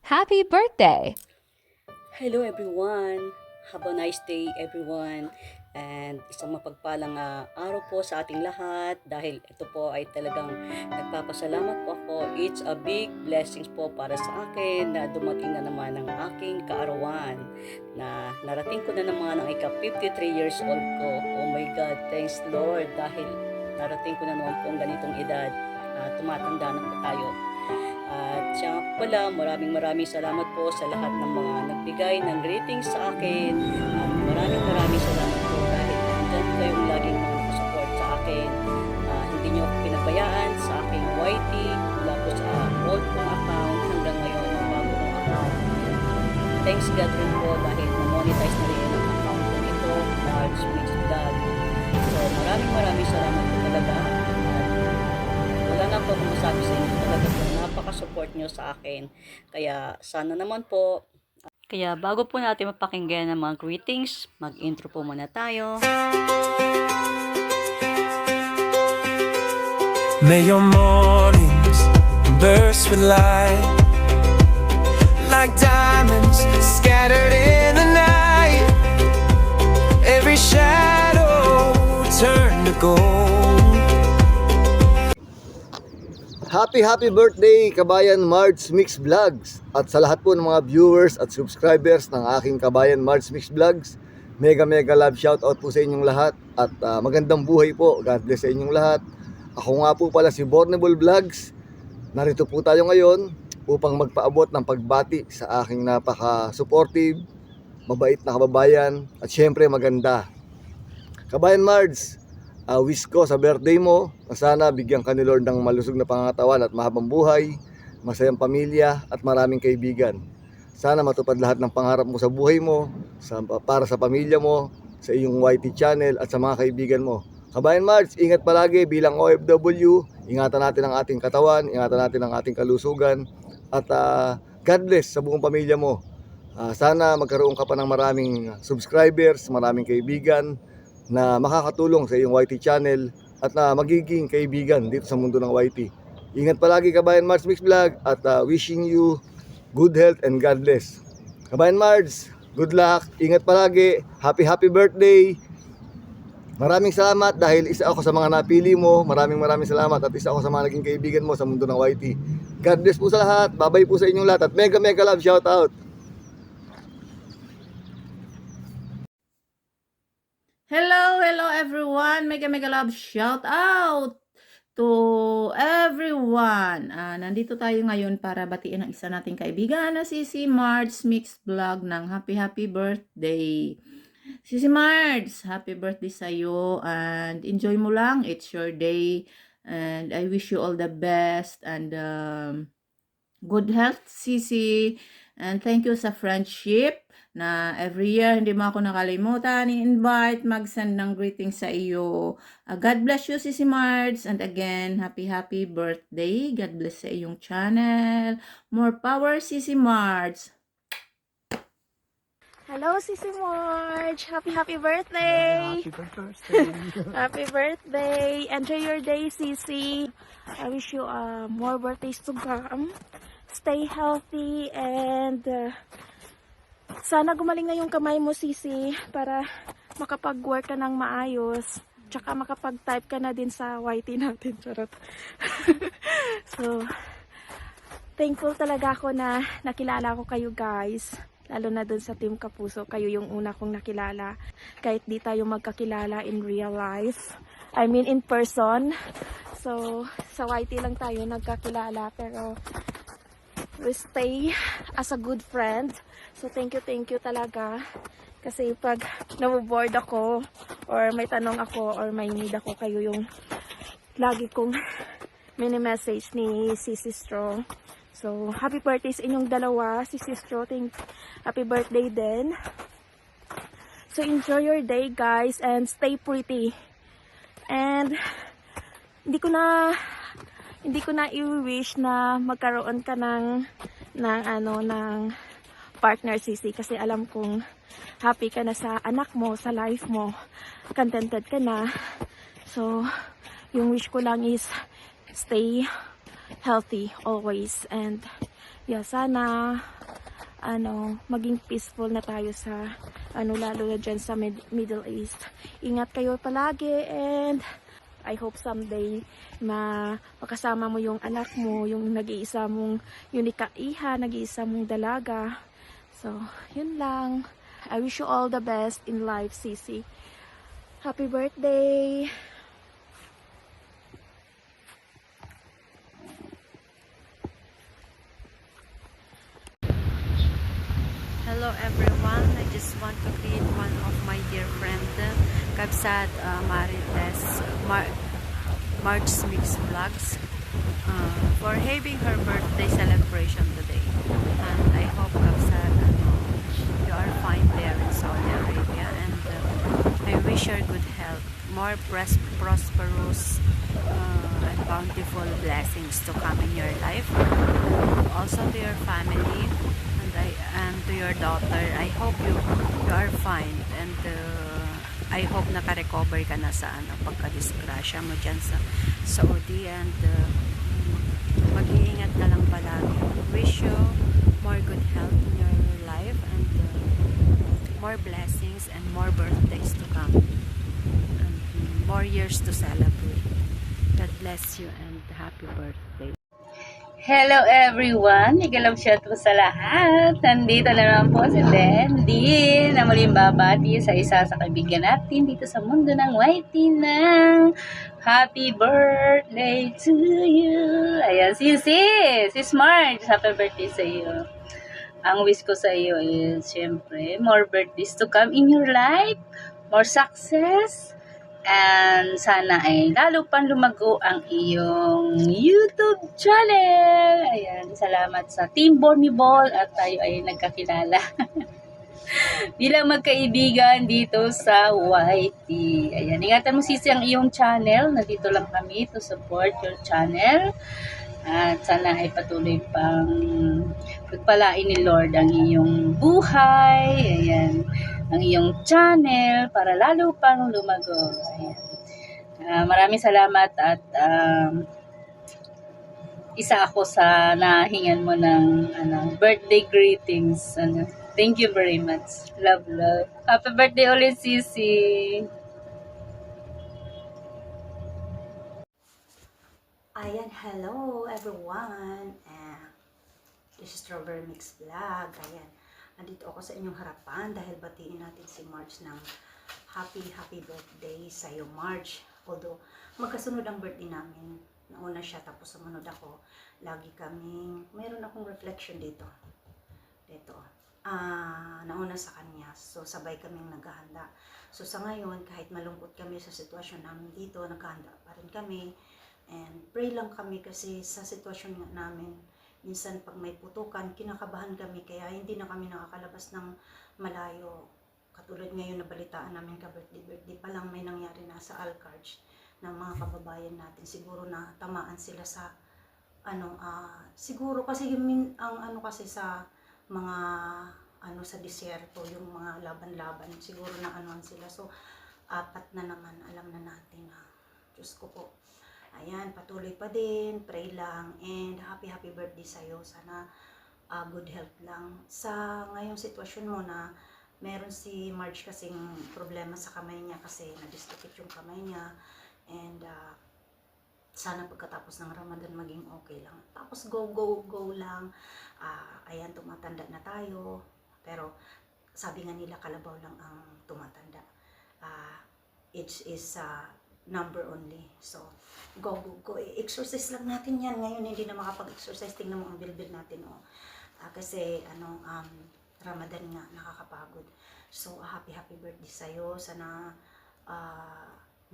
Happy birthday! Hello everyone! Have a nice day everyone! And isang mapagpalang araw po sa ating lahat dahil ito po ay talagang nagpapasalamat po ako. It's a big blessings po para sa akin na dumating na naman ang aking kaarawan na narating ko na naman ang ika-53 years old ko. Oh my God, thanks Lord dahil narating ko na naman po ang ganitong edad. Tumatanda na po tayo. At siya pala, maraming salamat po sa lahat ng mga nagbigay ng greetings sa akin. At maraming salamat po dahil andyan kayong laging support sa akin. Hindi nyo ako pinabayaan sa aking YT mula po sa old kong account hanggang ngayon ang bago kong account. Thanks God rin po dahil na-monetize na rin ang account ko ito, March Mix Vlog. So maraming salamat po talaga. Wala na po akong masabi sa inyo. Talaga po, napaka-support nyo sa akin. Kaya sana naman po. Kaya bago po natin mapakinggan ng mga greetings, mag-intro po muna tayo. May your mornings burst with light, like diamonds scattered in the night. Every shadow turn to gold. Happy birthday Kabayan Mards Mix Vlogs. At sa lahat po ng mga viewers at subscribers ng aking Kabayan Mards Mix Vlogs, mega love shoutout po sa inyong lahat. At magandang buhay po. God bless sa inyong lahat. Ako nga po pala si Bornable Vlogs. Narito po tayo ngayon upang magpaabot ng pagbati sa aking napaka-supportive, mabait na kababayan at syempre maganda. Kabayan Mards, wish ko sa birthday mo na sana bigyan ka ni Lord ng malusog na pangangatawan at mahabang buhay, masayang pamilya at maraming kaibigan. Sana matupad lahat ng pangarap mo sa buhay mo, para sa pamilya mo, sa iyong YT channel at sa mga kaibigan mo. Kabayan Mards, ingat palagi bilang OFW, ingatan natin ang ating katawan, ingatan natin ang ating kalusugan at God bless sa buong pamilya mo. Sana magkaroon ka pa ng maraming subscribers, maraming kaibigan na makakatulong sa iyong YT channel at na magiging kaibigan dito sa mundo ng YT. Ingat palagi Kabayan Mards Mix Vlog at wishing you good health and God bless. Kabayan Mards, good luck, ingat palagi, happy birthday. Maraming salamat dahil isa ako sa mga napili mo. Maraming salamat at isa ako sa mga naging kaibigan mo sa mundo ng YT. God bless po sa lahat, babay po sa inyong lahat at mega love shout out. Hello everyone! Mega love shout out to everyone! Nandito tayo ngayon para batiin ang isa nating kaibigan na si Mards Mix Vlog ng happy birthday. Si Mards, happy birthday sa iyo and enjoy mo lang. It's your day and I wish you all the best and good health, Sisi. And thank you sa friendship na every year hindi mo ako nakalimutan i-invite, mag-send ng greetings sa iyo. God bless you, Sisi Mards. And again, happy birthday. God bless sa iyong channel. More power, Sisi Mards. Hello, Sisi Marge! Happy birthday! Happy birthday. Happy birthday! Enjoy your day, Sisi! I wish you more birthdays to come. Stay healthy and sana gumaling na yung kamay mo, Sisi, para makapag-work ka ng maayos. Tsaka makapag-type ka na din sa YT natin. Charot. So, thankful talaga ako na nakilala ko kayo, guys. Lalo na dun sa Team Kapuso, kayo yung una kong nakilala. Kahit di tayo magkakilala in real life. I mean in person. So, sa YT lang tayo nagkakilala. Pero, we stay as a good friend. So, thank you talaga. Kasi pag naboboard ako, or may tanong ako, or may need ako, kayo yung lagi kong mini-message ni Sisi Strong. So, happy birthday sa inyong dalawa, Sisi Strong. Happy birthday din. So, enjoy your day, guys, and stay pretty. And, hindi ko na i-wish na magkaroon ka ng partner, Sisi, kasi alam kong happy ka na sa anak mo, sa life mo, contented ka na. So, yung wish ko lang is stay healthy always and yeah, sana maging peaceful na tayo sa lalo na dyan sa Middle East. Ingat kayo palagi, and I hope someday makasama mo yung anak mo, yung nag-iisa mong iha, nag-iisa mong dalaga. So, yun lang. I wish you all the best in life, Sisi. Happy birthday! Hello everyone, I just want to greet one of my dear friend, Kabsat Marites, March Mix Vlogs, for having her birthday celebration today. And I hope Kabsat, you are fine there in Saudi Arabia, and I wish her good health, more prosperous and bountiful blessings to come in your life. Also to your family, and to your daughter. I hope you are fine, and I hope naka-recover ka na sa pagka-disgrasya mo dyan sa Saudi, and mag-iingat ka lang palagi. Wish you more good health in your life, and more blessings and more birthdays to come, and more years to celebrate. God bless you and happy birthday. Hello everyone! Igalab shout po sa lahat. Nandito na naman po si Dendy na muling babati sa isa sa kaibigan natin dito sa mundo ng YT ng happy birthday to you. Ayan, si Smart, happy birthday sa iyo. Ang wish ko sa iyo is, syempre, more birthdays to come in your life, more success, and sana ay lalo pang lumago ang iyong YouTube channel. Ayan, salamat sa Team Borniball at tayo ay nagkakilala bilang magkaibigan dito sa YT. Ayan, ingatan mo sisi ang iyong channel. Nandito lang kami to support your channel. At sana ay patuloy pang pagpalain ni Lord ang iyong buhay. Ayan, ang iyong channel para lalo pang lumago. Ayan. Maraming salamat, at isa ako sa nahingan mo ng birthday greetings. Thank you very much. Love, love. Happy birthday ulit, Sisi. Ayan, hello everyone. This is Strawberry Mix Vlog. Ayan, nandito ako sa inyong harapan dahil batiin natin si March ng happy birthday sa iyo, March. Although magkasunod ang birthday namin, nauna siya tapos sumunod ako. Lagi kaming, mayroon akong reflection dito. Nauna sa kanya. So sabay kaming naghahanda. So sa ngayon, kahit malungkot kami sa sitwasyon namin dito, naghahanda pa rin kami. And pray lang kami kasi sa sitwasyon namin, minsan pag may putukan, kinakabahan kami, kaya hindi na kami nakakalabas ng malayo. Katulad ngayon na balitaan namin ka-birthday pa lang may nangyari na sa Alcarch ng mga kababayan natin. Siguro na tamaan sila sa siguro kasi ang kasi sa mga sa disyerto, yung mga laban-laban, siguro na sila. So 4 na naman, alam na natin na Diyos ko po. Ayan, patuloy pa din, pray lang, and happy birthday sa'yo. Sana good health lang. Sa ngayong sitwasyon mo na meron si Marge kasing problema sa kamay niya kasi na-dislocate yung kamay niya, and sana pagkatapos ng Ramadan maging okay lang. Tapos go lang. Ayan, tumatanda na tayo, pero sabi nga nila kalabaw lang ang tumatanda. Age is number only. So, go. Exercise lang natin yan. Ngayon, hindi na makapag-exercise. Tingnan mo ang bilbil natin, oh. Kasi, Ramadan nga, nakakapagod. So, happy birthday sa'yo. Sana,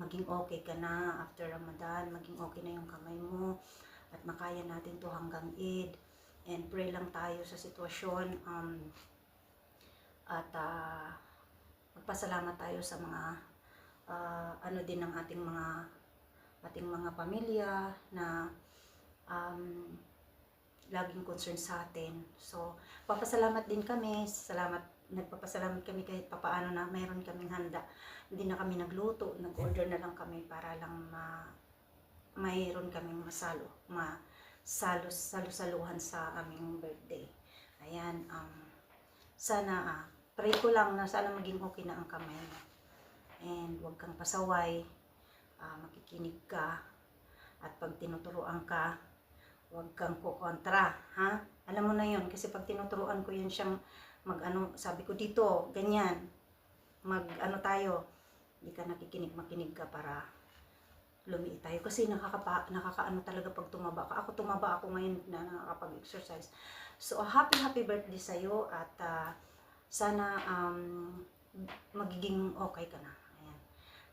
maging okay ka na after Ramadan. Maging okay na yung kamay mo. At makaya natin to hanggang Eid. And pray lang tayo sa sitwasyon. Magpasalamat tayo sa mga din ng ating mga pamilya na laging concern sa atin. So, papasalamat din kami. Nagpapasalamat kami kahit papaano na mayroon kaming handa. Hindi na kami nagluto, nag-order na lang kami para lang mayroon kaming salusaluhan sa aming birthday. Ayan, sana, pray ko lang na sana maging okay na ang kamay mo. And huwag kang pasaway, makikinig ka, at pag tinuturuan ka, huwag kang kukontra, ha? Alam mo na yun, kasi pag tinuturuan ko yun siyang sabi ko dito, ganyan, tayo, hindi ka makinig ka para lumiit tayo. Kasi nakakaano talaga pag tumaba ka. Tumaba ako ngayon na nakakapag-exercise. So, happy birthday sa'yo at sana magiging okay ka na. Ayan.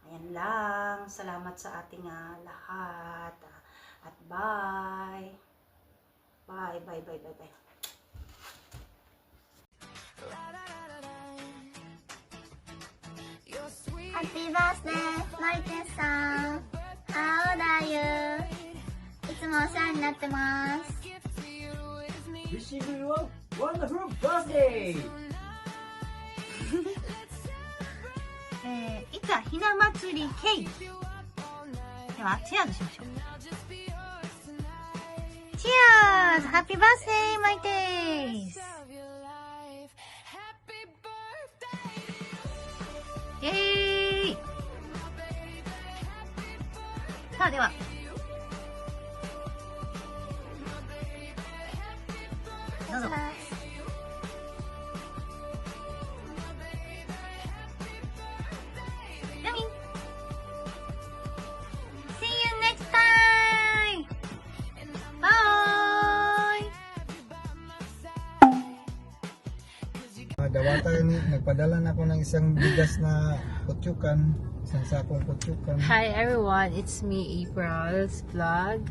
Ayan lang. Salamat sa ating lahat. At bye. Bye. Happy birthday, マリテンさん。How old are you? いつもお世話になってます。Wishing you a wonderful birthday! いつはひな祭りケーキ。では、チアーズしましょう。チアーズ Happy birthday, マリテンスイェーイさあ、では。どうぞ。Yummy! See you next time! Bye! Dawatan, nagpadala na ako ng isang bigas na kutsukan, isang sakong kutsukan. Hi everyone, it's me April's vlog.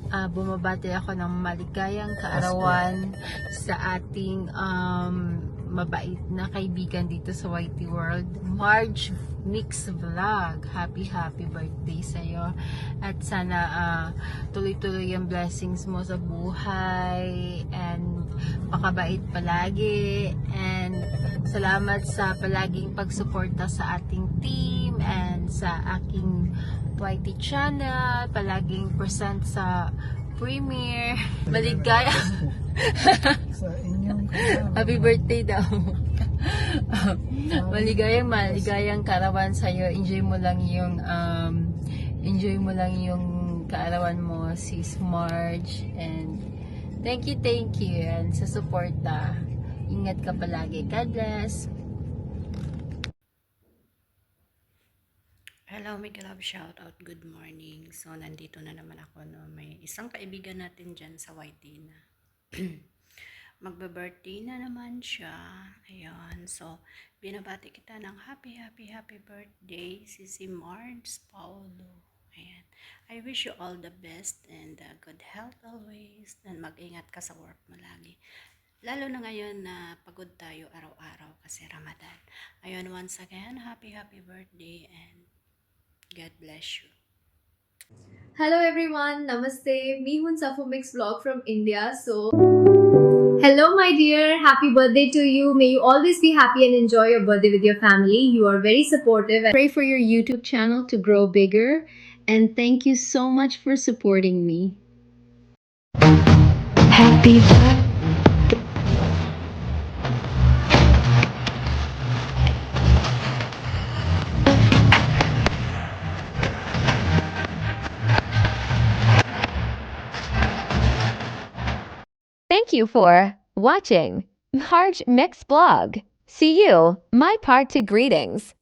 Bumabati ako ng maligayang kaarawan sa ating mabait na kaibigan dito sa YT World, Marge Mix Vlog. Happy birthday sa'yo. At sana tuloy-tuloy ang blessings mo sa buhay and makabait palagi. And salamat sa palaging pagsuporta sa ating team and sa aking YT channel. Palaging present sa premiere. Maligaya. Sa inyong Happy birthday daw. maligayang kaarawan sa iyo. Enjoy mo lang yung kaarawan mo, sis Marge, and thank you and sa suporta. Ingat ka palagi. God bless. Hello, Mega Love Shoutout. Good morning. So, nandito na naman ako. No? May isang kaibigan natin dyan sa YT na magbe-birthday na naman siya. Ayan. So, binabati kita ng happy birthday, si Marge Paulo. Ayan. I wish you all the best and good health always. And mag-ingat ka sa work mo lagi. Lalo na ngayon na pagod tayo araw-araw kasi Ramadan. Ayun, once again, happy birthday and God bless you. Hello everyone, Namaste. Me Hun Safo Mix vlog from India. So, hello my dear, happy birthday to you. May you always be happy and enjoy your birthday with your family. You are very supportive. I pray for your YouTube channel to grow bigger. And thank you so much for supporting me. Happy birthday. Thank you for watching Marge Mix Blog. See you, my part to greetings.